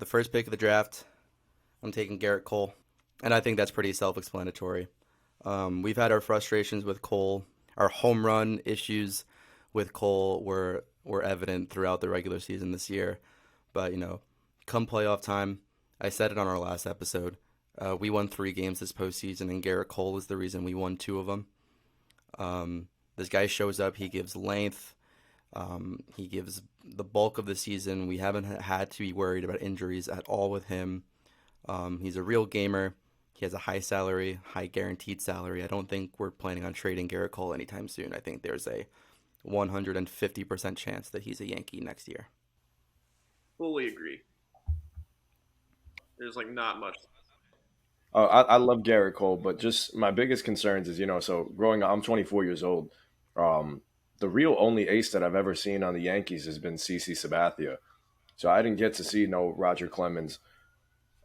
the first pick of the draft, I'm taking Garrett Cole, and I think that's pretty self-explanatory. We've had our frustrations with Cole. Our home run issues with Cole were evident throughout the regular season this year. But, come playoff time, I said it on our last episode. We won 3 games this postseason, and Garrett Cole is the reason we won 2 of them. This guy shows up, he gives length, he gives the bulk of the season. We haven't had to be worried about injuries at all with him. He's a real gamer. He has a high salary, high guaranteed salary. I don't think we're planning on trading Garrett Cole anytime soon. I think there's a 150% chance that he's a Yankee next year. Fully agree. There's not much. I love Garrett Cole, but just my biggest concerns is, so growing up, I'm 24 years old. Um, the real only ace that I've ever seen on the Yankees has been CC Sabathia. So I didn't get to see no Roger Clemens.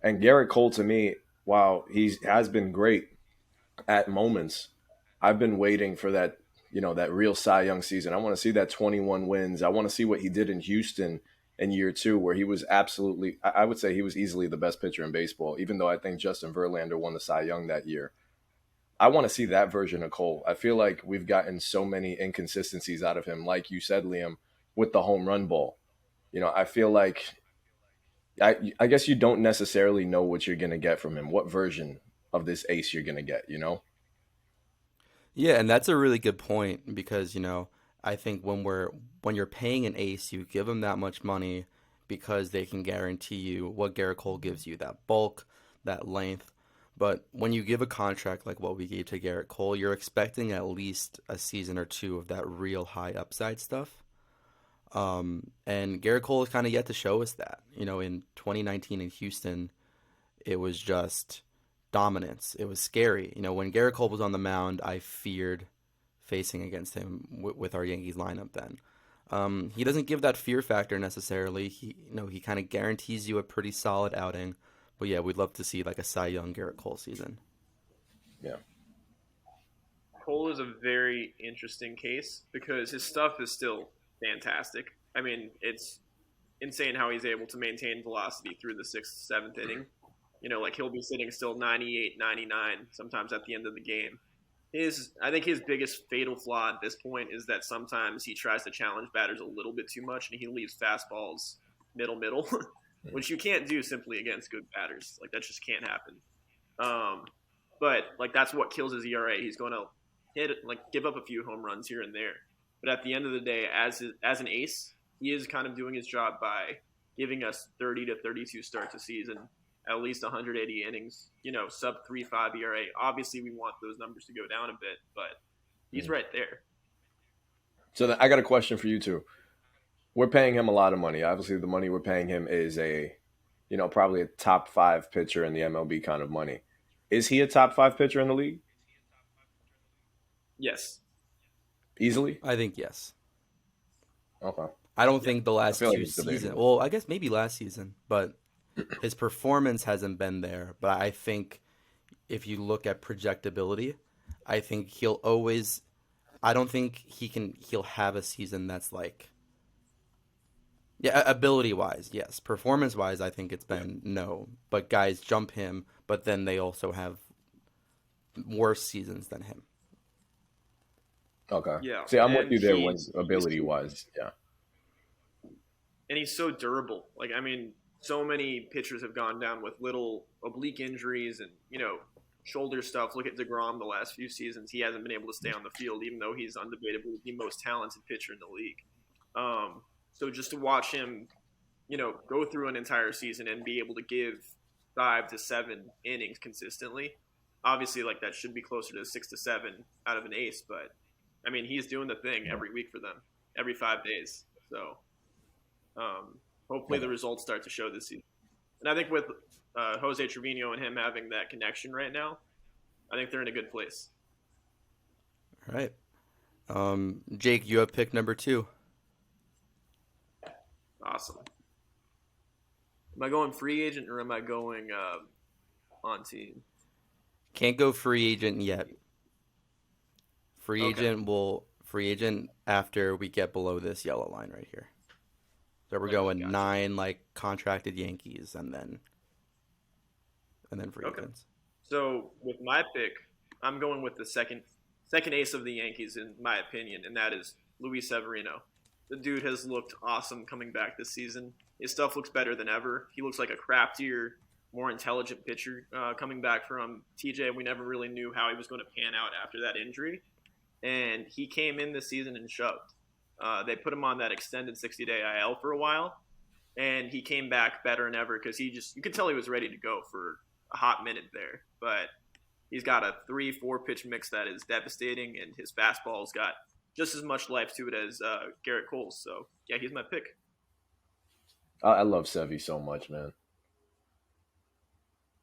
And Garrett Cole, to me, while he has been great at moments, I've been waiting for that, that real Cy Young season. I want to see that 21 wins. I want to see what he did in Houston in year 2, where he was absolutely, I would say he was easily the best pitcher in baseball, even though I think Justin Verlander won the Cy Young that year. I want to see that version of Cole. I feel like we've gotten so many inconsistencies out of him, like you said, Liam, with the home run ball. I feel like I guess you don't necessarily know what you're going to get from him, what version of this ace you're going to get. Yeah, and that's a really good point because, I think when you're paying an ace, you give them that much money because they can guarantee you what Garrett Cole gives you, that bulk, that length. But when you give a contract like what we gave to Garrett Cole, you're expecting at least a season or 2 of that real high upside stuff. And Garrett Cole has kind of yet to show us that. In 2019 in Houston, it was just dominance. It was scary. When Garrett Cole was on the mound, I feared facing against him with our Yankees lineup then. He doesn't give that fear factor necessarily. He kind of guarantees you a pretty solid outing. But yeah, we'd love to see like a Cy Young Garrett Cole season. Yeah. Cole is a very interesting case because his stuff is still fantastic. I mean, it's insane how he's able to maintain velocity through the 6th, 7th inning. He'll be sitting still 98, 99 sometimes at the end of the game. I think his biggest fatal flaw at this point is that sometimes he tries to challenge batters a little bit too much and he leaves fastballs middle, which you can't do simply against good batters. That just can't happen. But that's what kills his ERA. He's going to give up a few home runs here and there. But at the end of the day, as an ace, he is kind of doing his job by giving us 30 to 32 starts a season, at least 180 innings, sub 3.5 ERA. Obviously, we want those numbers to go down a bit, but he's right there. So I got a question for you two. We're paying him a lot of money. Obviously, the money we're paying him is probably a top 5 pitcher in the MLB kind of money. Is he a top 5 pitcher in the league? Yes. Easily? I think yes. Okay. I don't think the last like 2 it's debatable. seasons. Well, I guess maybe last season, but his performance hasn't been there. But I think if you look at projectability, I think he'll always. I don't think he'll have a season that's like. Yeah, ability wise, yes. Performance wise, I think it's been no. But guys jump him, but then they also have worse seasons than him. Okay. Yeah. See, I'm with you there when he's ability-wise. Yeah. And he's so durable. So many pitchers have gone down with little oblique injuries and, shoulder stuff. Look at DeGrom the last few seasons. He hasn't been able to stay on the field, even though he's undebatably the most talented pitcher in the league. So just to watch him, go through an entire season and be able to give 5 to 7 innings consistently, obviously, that should be closer to 6 to 7 out of an ace. But, he's doing the thing every week for them, every 5 days. So hopefully the results start to show this season. And I think with Jose Trevino and him having that connection right now, I think they're in a good place. All right. Jake, you have pick number 2. Awesome. Am I going free agent or am I going on team? Can't go free agent yet. Free Okay. agent after we get below this yellow line right here. So we're Okay, going gotcha. nine like contracted Yankees, and then free Okay. agents. So with my pick, I'm going with the second ace of the Yankees in my opinion, and that is Luis Severino. The dude has looked awesome coming back this season. His stuff looks better than ever. He looks like a craftier, more intelligent pitcher coming back from TJ. We never really knew how he was going to pan out after that injury, and he came in this season and shoved. They put him on that extended 60-day IL for a while, and he came back better than ever because you could tell he was ready to go for a hot minute there. But he's got a 3-4 pitch mix that is devastating, and his fastball's got just as much life to it as Garrett Cole's. So yeah, he's my pick, I love Sevy so much, man.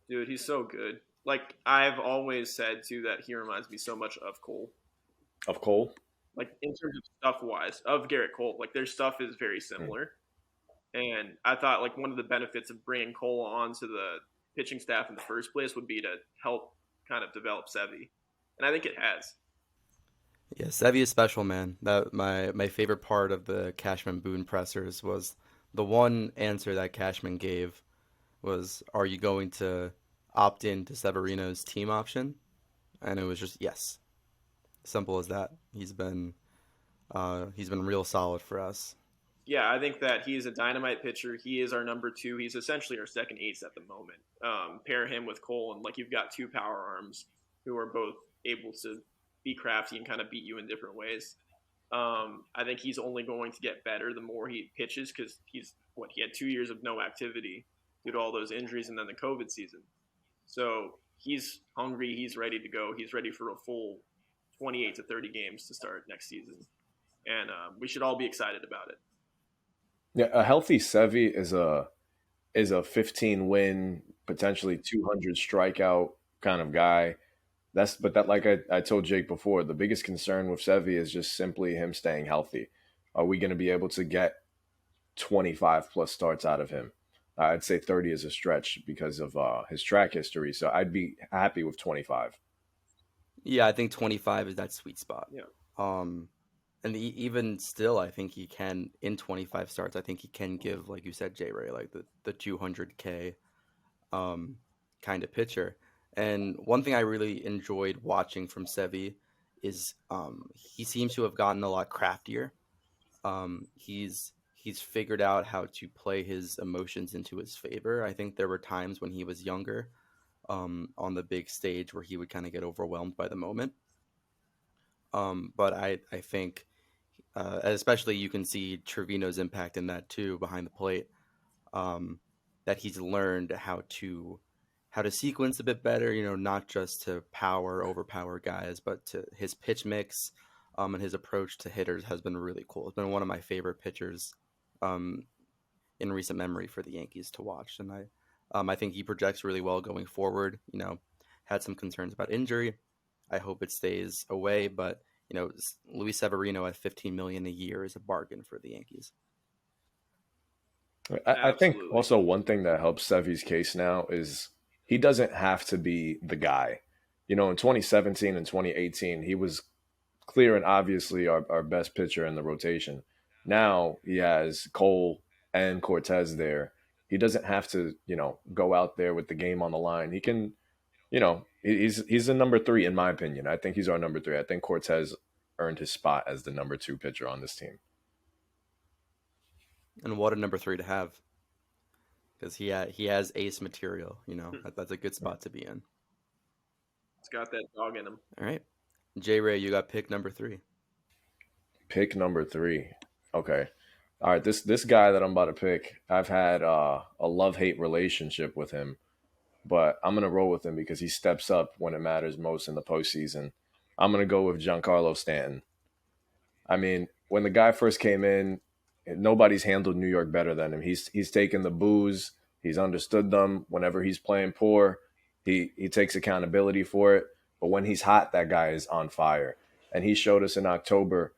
dude. He's so good. Like I've always said too, that he reminds me so much of Cole. Of Cole. Like in terms of stuff wise, of Garrett Cole. Like their stuff is very Mm. similar. And I thought like one of the benefits of bringing Cole onto the pitching staff in the first place would be to help kind of develop Sevy, and I think it has. Yeah, Sevy is special, man. That my favorite part of the Cashman Boone pressers was the one answer that Cashman gave was, "Are you going to opt in to Severino's team option?" And it was just yes, simple as that. He's been real solid for us. Yeah, I think that he is a dynamite pitcher. He is our number two. He's essentially our second ace at the moment. Pair him with Cole, and like you've got two power arms who are both able to be crafty and kind of beat you in different ways. I think he's only going to get better the more he pitches because he had 2 years of no activity due to all those injuries and then the COVID season. So he's hungry. He's ready to go. He's ready for a full 28 to 30 games to start next season, and we should all be excited about it. Yeah, a healthy Sevy is a 15 win, potentially 200 strikeout kind of guy. That like I told Jake before, the biggest concern with Sevy is just simply him staying healthy. Are we going to be able to get 25 plus starts out of him? I'd say 30 is a stretch because of his track history. So I'd be happy with 25. Yeah, I think 25 is that sweet spot. Yeah. Um, and even still, I think he can in 25 starts. I think he can give, like you said, J-Ray, like the 200K um, kind of pitcher. And one thing I really enjoyed watching from Sevi is he seems to have gotten a lot craftier. He's figured out how to play his emotions into his favor. I think there were times when he was younger, on the big stage where he would kind of get overwhelmed by the moment. But I think, especially you can see Trevino's impact in that too behind the plate. Um, that he's learned how to sequence a bit better. Not just to overpower guys, but to his pitch mix, and his approach to hitters has been really cool. It's been one of my favorite pitchers, um, in recent memory for the Yankees to watch, and I think he projects really well going forward. Had some concerns about injury. I hope it stays away, but Luis Severino at 15 million a year is a bargain for the Yankees. I think Absolutely. also one thing that helps Sevy's case now is he doesn't have to be the guy. In 2017 and 2018, he was clear and obviously our best pitcher in the rotation. Now he has Cole and Cortez there. He doesn't have to, go out there with the game on the line. He can, he's the number three in my opinion. I think he's our number three. I think Cortez earned his spot as the number two pitcher on this team. And what a number three to have, because he has ace material. That's a good spot to be in. It's got that dog in him. All right, J-Ray, you got pick number three. Pick number three. Okay. All right. This guy that I'm about to pick, I've had a love hate relationship with him, but I'm gonna roll with him because he steps up when it matters most in the postseason. I'm gonna go with Giancarlo Stanton. I mean, when the guy first came in, nobody's handled New York better than him. He's taken the boos, he's understood them. Whenever he's playing poor, he takes accountability for it. But when he's hot, that guy is on fire. And he showed us in October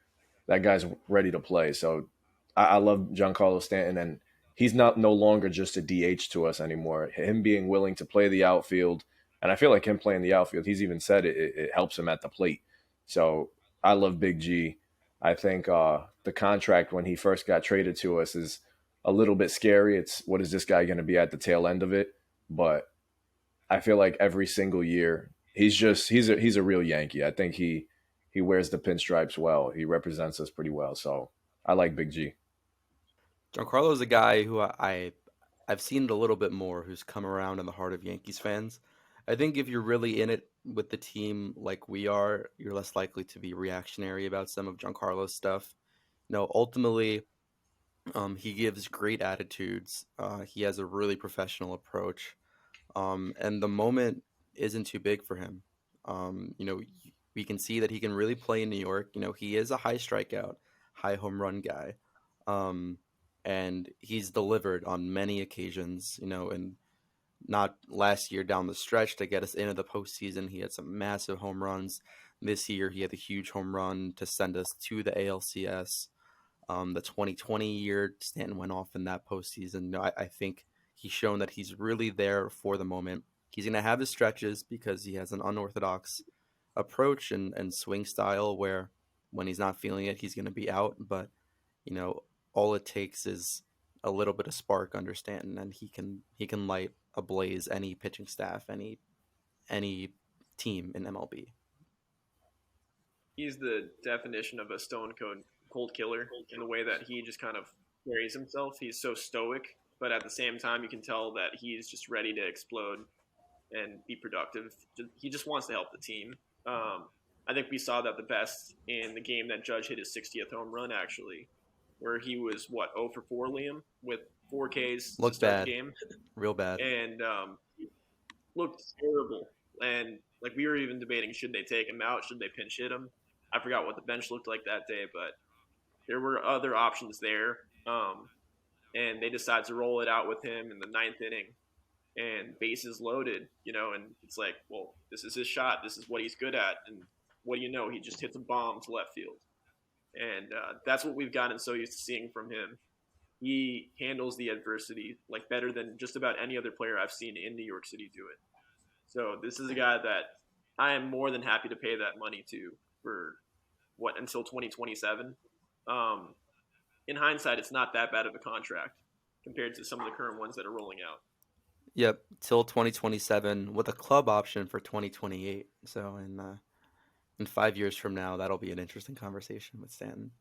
that guy's ready to play. So I love Giancarlo Stanton, and he's not no longer just a DH to us anymore. Him being willing to play the outfield, and I feel like him playing the outfield, he's even said it helps him at the plate. So I love Big G. I think the contract when he first got traded to us is a little bit scary. It's what is this guy going to be at the tail end of it? But I feel like every single year he's a real Yankee. I think he wears the pinstripes well. He represents us pretty well. So I like Big G. Giancarlo's a guy who I've seen it a little bit more, who's come around in the heart of Yankees fans. I think if you're really in it with the team like we are, you're less likely to be reactionary about some of Giancarlo's stuff. No, ultimately, he gives great attitudes. He has a really professional approach, and the moment isn't too big for him. We can see that he can really play in New York. He is a high strikeout, high home run guy, um, and he's delivered on many occasions. And not last year down the stretch to get us into the postseason, he had some massive home runs. This year, he had a huge home run to send us to the ALCS. The 2020 year, Stanton went off in that postseason. I think he's shown that he's really there for the moment. He's going to have his stretches because he has an unorthodox approach and swing style where when he's not feeling it, he's going to be out. But, you know, all it takes is a little bit of spark under Stanton, and he can light ablaze any pitching staff, any team in MLB. He's the definition of a stone cold killer in the way that he just kind of carries himself. He's so stoic, but at the same time, you can tell that he's just ready to explode and be productive. He just wants to help the team. I think we saw that the best in the game that Judge hit his 60th home run, actually, where he was, 0 for 4, Liam, with 4 Ks to Looked start bad, the game. real bad. And looked terrible. And like we were even debating, should they take him out? Should they pinch hit him? I forgot what the bench looked like that day, but there were other options there. And they decided to roll it out with him in the 9th inning and bases loaded, and it's like, well, this is his shot. This is what he's good at. And what do you know? He just hits a bomb to left field. And that's what we've gotten so used to seeing from him. He handles the adversity like better than just about any other player I've seen in New York City do it. So this is a guy that I am more than happy to pay that money to for until 2027. In hindsight, it's not that bad of a contract compared to some of the current ones that are rolling out. Yep, till 2027 with a club option for 2028. So in 5 years from now, that'll be an interesting conversation with Stanton.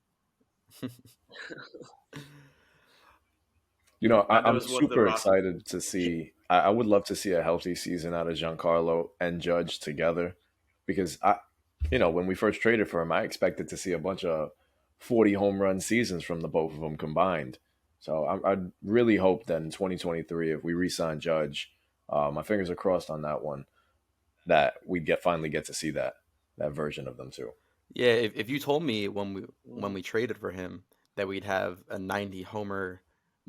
God I'm knows what the super roster. excited to see. I would love to see a healthy season out of Giancarlo and Judge together, because when we first traded for him, I expected to see a bunch of 40 home run seasons from the both of them combined. So I really hope that in 2023, if we re-sign Judge, my fingers are crossed on that one, that we finally get to see that version of them too. Yeah, if you told me when we traded for him that we'd have a 90 homer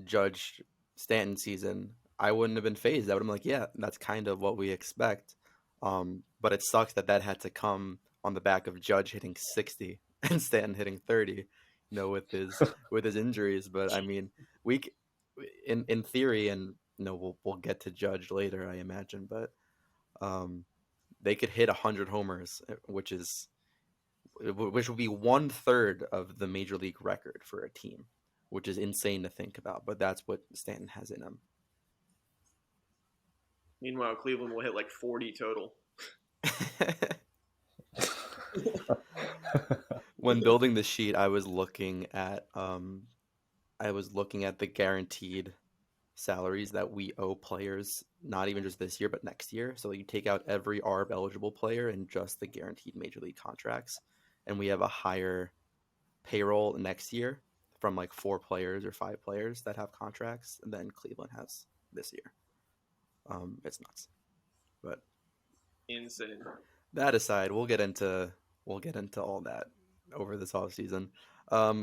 Judge Stanton season, I wouldn't have been phased. I would have been like, yeah, that's kind of what we expect. But it sucks that had to come on the back of Judge hitting 60 and Stanton hitting 30, with his injuries. But I mean, we in theory, and we'll get to Judge later, I imagine, but they could hit 100 homers, which would be 1/3 of the major league record for a team, which is insane to think about. But that's what Stanton has in him. Meanwhile, Cleveland will hit like 40 total. When building the sheet, I was looking at the guaranteed salaries that we owe players, not even just this year, but next year. So you take out every ARB eligible player and just the guaranteed major league contracts, and we have a higher payroll next year from like 4 players or 5 players that have contracts than Cleveland has this year. It's nuts. But Insane. that aside, we'll get into all that over this off season. I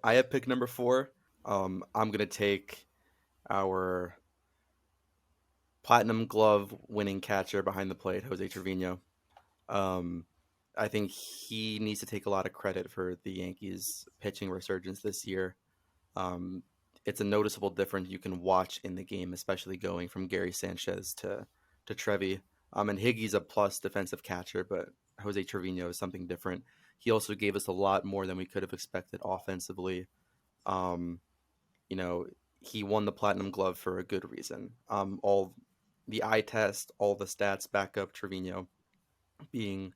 have pick number 4. I'm gonna take our platinum glove winning catcher behind the plate, Jose Trevino. I think he needs to take a lot of credit for the Yankees pitching resurgence this year. It's a noticeable difference you can watch in the game, especially going from Gary Sanchez to Trevi. And Higgy's a plus defensive catcher, but Jose Trevino is something different. He also gave us a lot more than we could have expected offensively. you know, he won the Platinum Glove for a good reason. All the eye test, all the stats back up Trevino being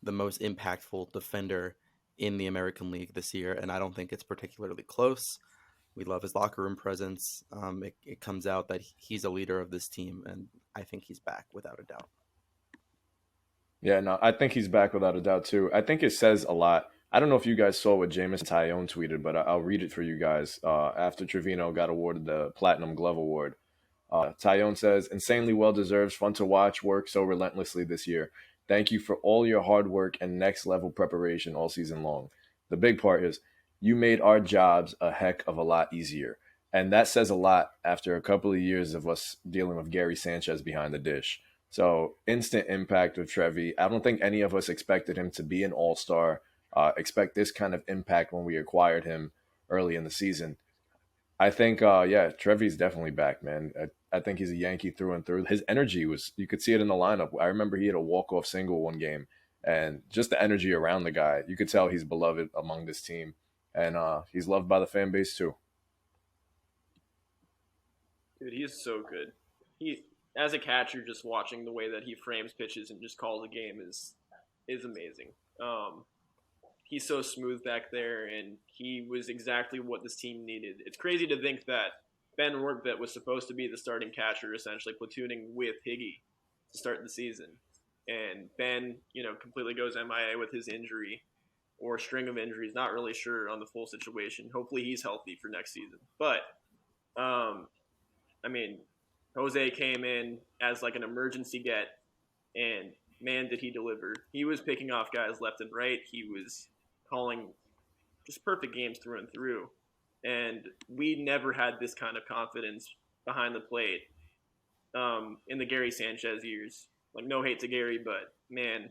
the most impactful defender in the American League this year, and I don't think it's particularly close. We love his locker room presence. It comes out that he's a leader of this team, and I think he's back without a doubt. Yeah, no, I think he's back without a doubt too. I think it says a lot. I don't know if you guys saw what Jameson Tyone tweeted, but I'll read it for you guys. After Trevino got awarded the Platinum Glove Award, Tyone says, "Insanely well deserved, fun to watch, work so relentlessly this year. Thank you for all your hard work and next level preparation all season long. The big part is you made our jobs a heck of a lot easier." And that says a lot after a couple of years of us dealing with Gary Sanchez behind the dish. So instant impact with Trevi. I don't think any of us expected him to be an all-star, expect this kind of impact when we acquired him early in the season. I think, yeah, Trevi's definitely back, man. I think he's a Yankee through and through. His energy was, you could see it in the lineup. I remember he had a walk-off single one game, and just the energy around the guy, you could tell he's beloved among this team, and he's loved by the fan base too. Dude, he is so good. He, as a catcher, just watching the way that he frames pitches and just calls a game is amazing. He's so smooth back there, and he was exactly what this team needed. It's crazy to think that Ben Rortvedt was supposed to be the starting catcher, essentially platooning with Higgy to start the season, and Ben, completely goes MIA with his injury or string of injuries. Not really sure on the full situation. Hopefully, he's healthy for next season. But, I mean, Jose came in as like an emergency get, and man, did he deliver. He was picking off guys left and right. He was calling just perfect games through and through. And we never had this kind of confidence behind the plate in the Gary Sanchez years. Like, no hate to Gary, but man,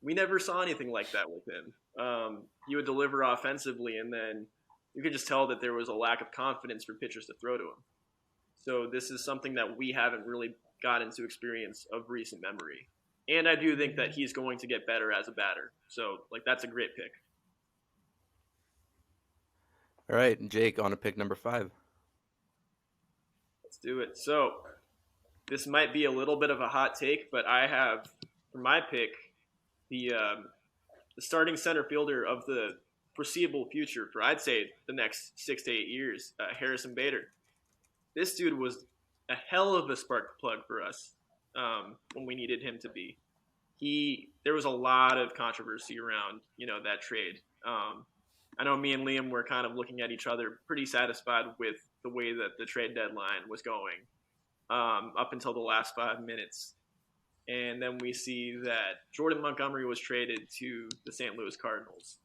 we never saw anything like that with him. He would deliver offensively, and then you could just tell that there was a lack of confidence for pitchers to throw to him. So this is something that we haven't really gotten to experience of recent memory. And I do think that he's going to get better as a batter. So, that's a great pick. All right, Jake, on to pick number 5. Let's do it. So, this might be a little bit of a hot take, but I have, for my pick, the starting center fielder of the foreseeable future for, I'd say, the next 6 to 8 years, Harrison Bader. This dude was a hell of a spark plug for us when we needed him to be. There was a lot of controversy around, that trade. I know me and Liam were kind of looking at each other pretty satisfied with the way that the trade deadline was going up until the last 5 minutes. And then we see that Jordan Montgomery was traded to the St. Louis Cardinals.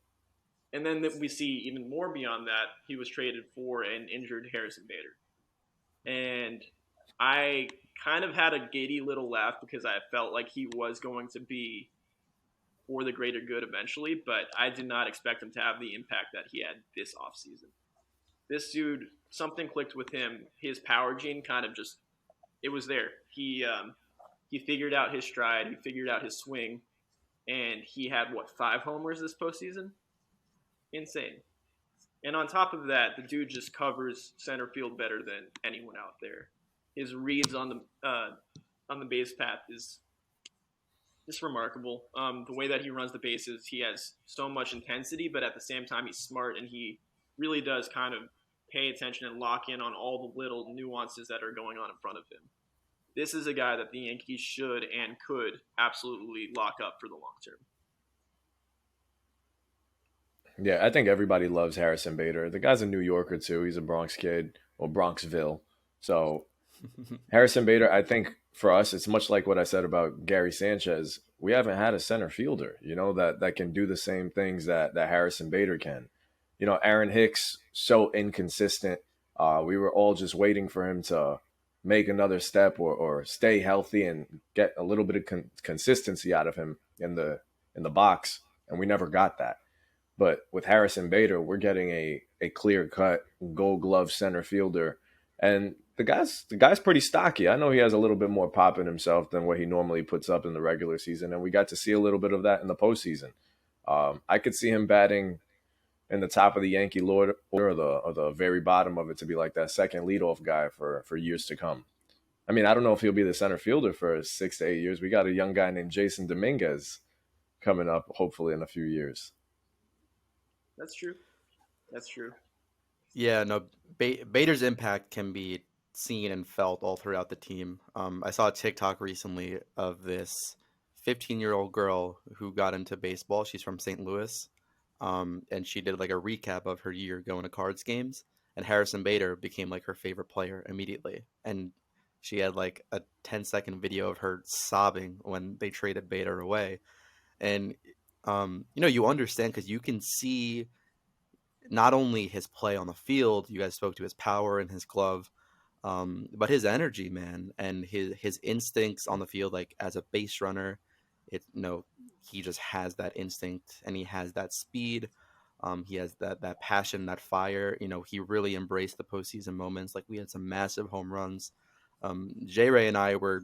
And then we see even more beyond that, he was traded for an injured Harrison Bader. And I kind of had a giddy little laugh because I felt like he was going to be for the greater good eventually, but I did not expect him to have the impact that he had this offseason. This dude, something clicked with him. His power gene kind of just, it was there. He figured out his stride, he figured out his swing, and he had, 5 homers this postseason? Insane. And on top of that, the dude just covers center field better than anyone out there. His reads on the base path is just remarkable. The way that he runs the bases, he has so much intensity, but at the same time, he's smart, and he really does kind of pay attention and lock in on all the little nuances that are going on in front of him. This is a guy that the Yankees should and could absolutely lock up for the long term. Yeah, I think everybody loves Harrison Bader. The guy's a New Yorker too. He's a Bronx kid, or Bronxville. So Harrison Bader, I think for us, it's much like what I said about Gary Sanchez. We haven't had a center fielder, that can do the same things that Harrison Bader can. Aaron Hicks, so inconsistent. We were all just waiting for him to make another step or stay healthy and get a little bit of consistency out of him in the box, and we never got that. But with Harrison Bader, we're getting a clear-cut Gold Glove center fielder, and the guy's pretty stocky. I know he has a little bit more pop in himself than what he normally puts up in the regular season, and we got to see a little bit of that in the postseason. I could see him batting in the top of the Yankee Lord or the very bottom of it to be like that second leadoff guy for years to come. I mean, I don't know if he'll be the center fielder for 6 to 8 years. We got a young guy named Jason Dominguez coming up, hopefully in a few years. That's true. That's true. Yeah, no, Bader's impact can be seen and felt all throughout the team. I saw a TikTok recently of this 15-year-old girl who got into baseball. She's from St. Louis, and she did like a recap of her year going to Cards games, and Harrison Bader became like her favorite player immediately. And she had like a 10-second video of her sobbing when they traded Bader away. And you understand because you can see not only his play on the field, you guys spoke to his power and his glove, but his energy, man, and his instincts on the field, like as a base runner, he just has that instinct and he has that speed. He has that passion, that fire. He really embraced the postseason moments. Like we had some massive home runs. J-Rey and I were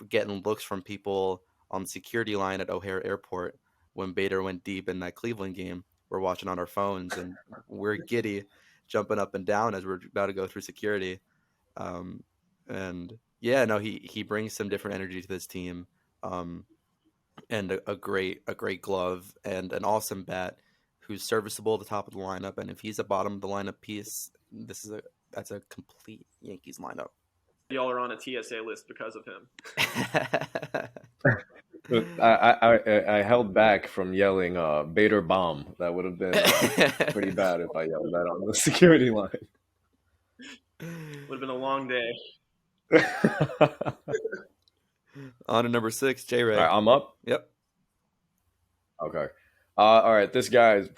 getting looks from people on the security line at O'Hare Airport when Bader went deep in that Cleveland game. We're watching on our phones and we're giddy, jumping up and down as we're about to go through security. Um, and yeah, no, he brings some different energy to this team, and a great glove and an awesome bat who's serviceable at the top of the lineup. And if he's a bottom of the lineup piece, that's a complete Yankees lineup. Y'all are on a TSA list because of him. But I held back from yelling Bader bomb. That would have been pretty bad if I yelled that on the security line. Would have been a long day. On to number 6, J-Rey. All right, I'm up. Yep. Okay. All right. This guy is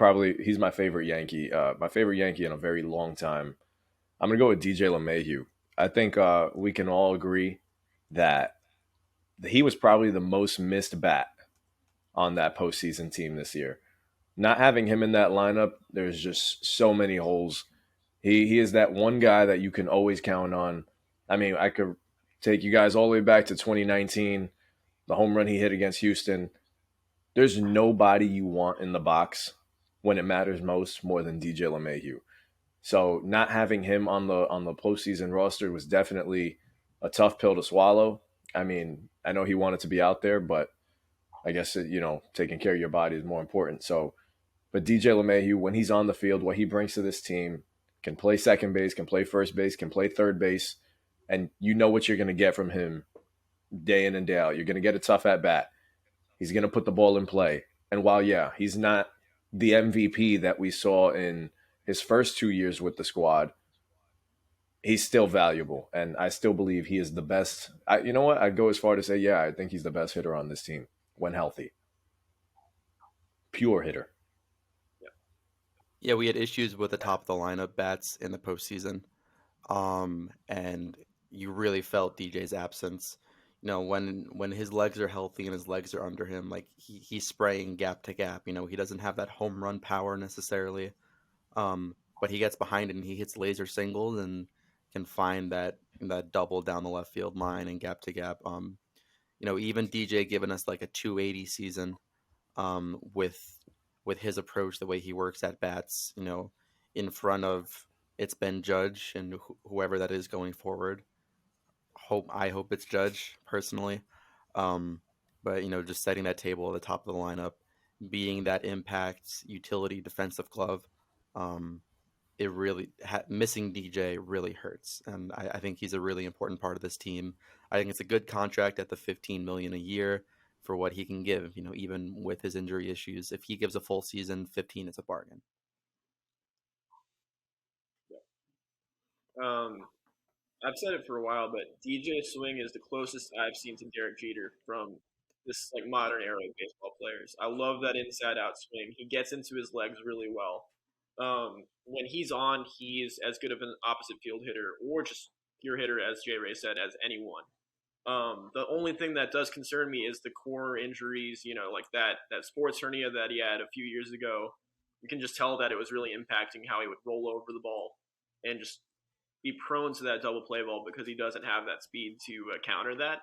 he's my favorite Yankee. My favorite Yankee in a very long time. I'm gonna go with DJ LeMahieu. I think we can all agree that he was probably the most missed bat on that postseason team this year. Not having him in that lineup, there's just so many holes. He is that one guy that you can always count on. I mean, I could take you guys all the way back to 2019, the home run he hit against Houston. There's nobody you want in the box when it matters most more than DJ LeMahieu. So not having him on the postseason roster was definitely a tough pill to swallow. I mean, I know he wanted to be out there, but I guess taking care of your body is more important. So, but DJ LeMahieu, when he's on the field, what he brings to this team, can play second base, can play first base, can play third base, and you know what you're going to get from him day in and day out. You're going to get a tough at bat. He's going to put the ball in play. And while, yeah, he's not the MVP that we saw in his first 2 years with the squad, he's still valuable. And I still believe he is the best. You know what? I'd go as far to say, yeah, I think he's the best hitter on this team when healthy. Pure hitter. Yeah, we had issues with the top of the lineup bats in the postseason. And you really felt DJ's absence. When his legs are healthy and his legs are under him, like he's spraying gap to gap. He doesn't have that home run power necessarily, but he gets behind it and he hits laser singles and can find that double down the left field line and gap to gap. Even DJ giving us like a 280 season, with his approach, the way he works at bats. In front of it's been Judge and whoever that is going forward. I hope it's Judge personally, but just setting that table at the top of the lineup, being that impact utility defensive glove, it really missing DJ really hurts, and I think he's a really important part of this team. I think it's a good contract at the $15 million a year for what he can give. Even with his injury issues, if he gives a full season, 15 is a bargain. I've said it for a while, but DJ swing is the closest I've seen to Derek Jeter from this like modern era of baseball players. I love that inside out swing. He gets into his legs really well. When he's on, he's as good of an opposite field hitter or just pure hitter, as J-Rey said, as anyone. The only thing that does concern me is the core injuries, like that sports hernia that he had a few years ago. You can just tell that it was really impacting how he would roll over the ball and just be prone to that double play ball because he doesn't have that speed to counter that.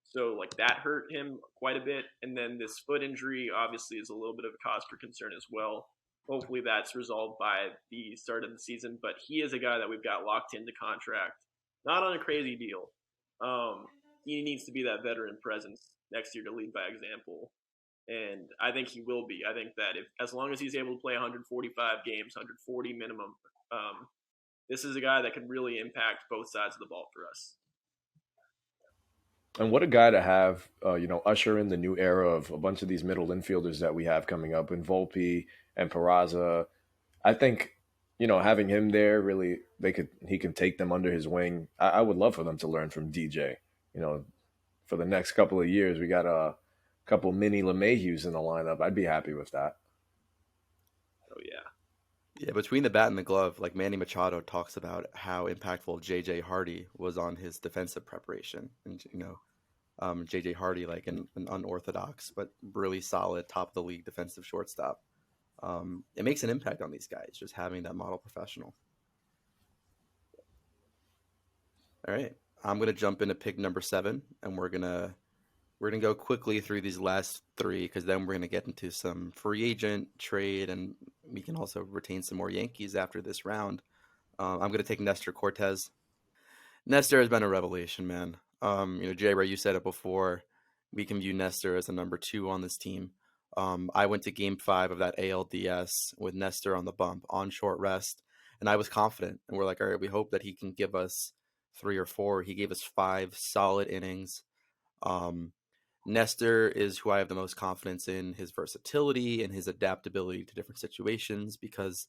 So like that hurt him quite a bit. And then this foot injury obviously is a little bit of a cause for concern as well. Hopefully that's resolved by the start of the season. But he is a guy that we've got locked into contract, not on a crazy deal. He needs to be that veteran presence next year to lead by example, and I think he will be. I think that if as long as he's able to play 145 games, 140 minimum, this is a guy that could really impact both sides of the ball for us. And what a guy to have, usher in the new era of a bunch of these middle infielders that we have coming up in Volpe and Peraza. I think, having him there really, he can take them under his wing. I would love for them to learn from DJ. You know, for the next couple of years, we got a couple mini LeMahieu's in the lineup. I'd be happy with that. Oh yeah, Yeah, between the bat and the glove, like Manny Machado talks about how impactful J.J. Hardy was on his defensive preparation, and J.J. Hardy, like an unorthodox but really solid top of the league defensive shortstop. It makes an impact on these guys just having that model professional. All right, I'm gonna jump into pick number 7, and we're gonna go quickly through these last 3 because then we're gonna get into some free agent trade, and we can also retain some more Yankees after this round. I'm gonna take Nestor Cortez. Nestor has been a revelation, man. J-Rey, you said it before. We can view Nestor as a number 2 on this team. I went to Game 5 of that ALDS with Nestor on the bump on short rest, and I was confident. And we're like, all right, we hope that he can give us 3 or 4. He gave us 5 solid innings. Nestor is who I have the most confidence in, his versatility and his adaptability to different situations because,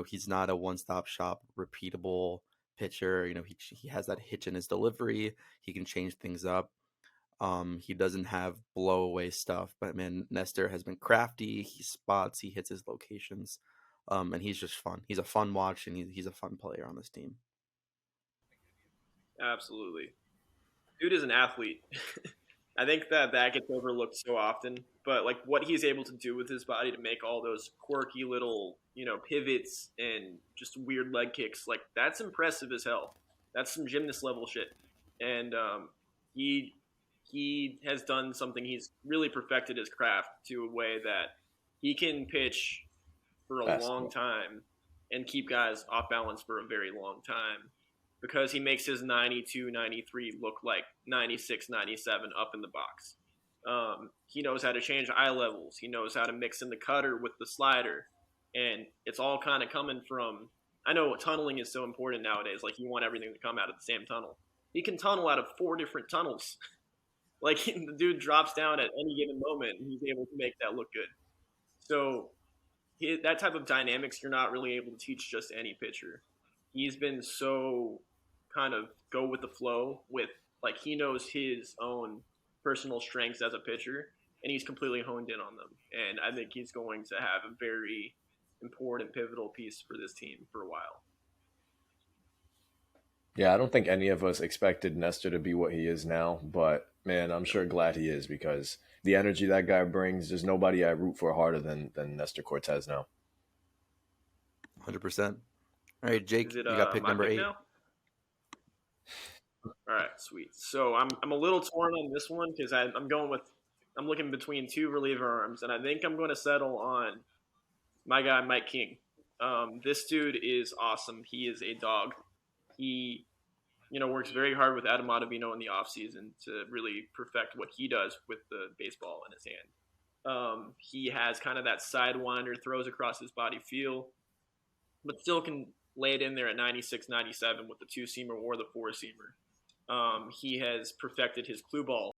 he's not a one-stop shop, repeatable pitcher. He has that hitch in his delivery. He can change things up. He doesn't have blow away stuff, but man, Nestor has been crafty. He spots, he hits his locations, and he's just fun. He's a fun watch, and he's a fun player on this team. absolutely. Dude is an athlete. I think that gets overlooked so often, but like what he's able to do with his body to make all those quirky little, pivots and just weird leg kicks, like that's impressive as hell. That's some gymnast level shit. And he he has done something. He's really perfected his craft to a way that he can pitch for a long Fastball. time and keep guys off balance for a very long time because he makes his 92, 93 look like 96, 97 up in the box. He knows how to change eye levels. He knows how to mix in the cutter with the slider. And it's all kind of coming from. I know tunneling is so important nowadays. Like, you want everything to come out of the same tunnel. He can tunnel out of 4 different tunnels. Like, the dude drops down at any given moment, and he's able to make that look good. So that type of dynamics you're not really able to teach just any pitcher. He's been so kind of go with the flow with, like, he knows his own personal strengths as a pitcher, and he's completely honed in on them. And I think he's going to have a very important pivotal piece for this team for a while. Yeah, I don't think any of us expected Nestor to be what he is now, but man, I'm sure glad he is because the energy that guy brings, there's nobody I root for harder than Nestor Cortez now. 100%. All right, Jake, Is it you got pick my number pick 8. now? All right, sweet. So I'm a little torn on this one because I'm looking between 2 reliever arms, and I think I'm going to settle on my guy Mike King. This dude is awesome. He is a dog. He works very hard with Adam Ottavino in the offseason to really perfect what he does with the baseball in his hand. He has kind of that sidewinder, throws across his body feel, but still can lay it in there at 96, 97 with the 2-seamer or the 4-seamer. He has perfected his clue ball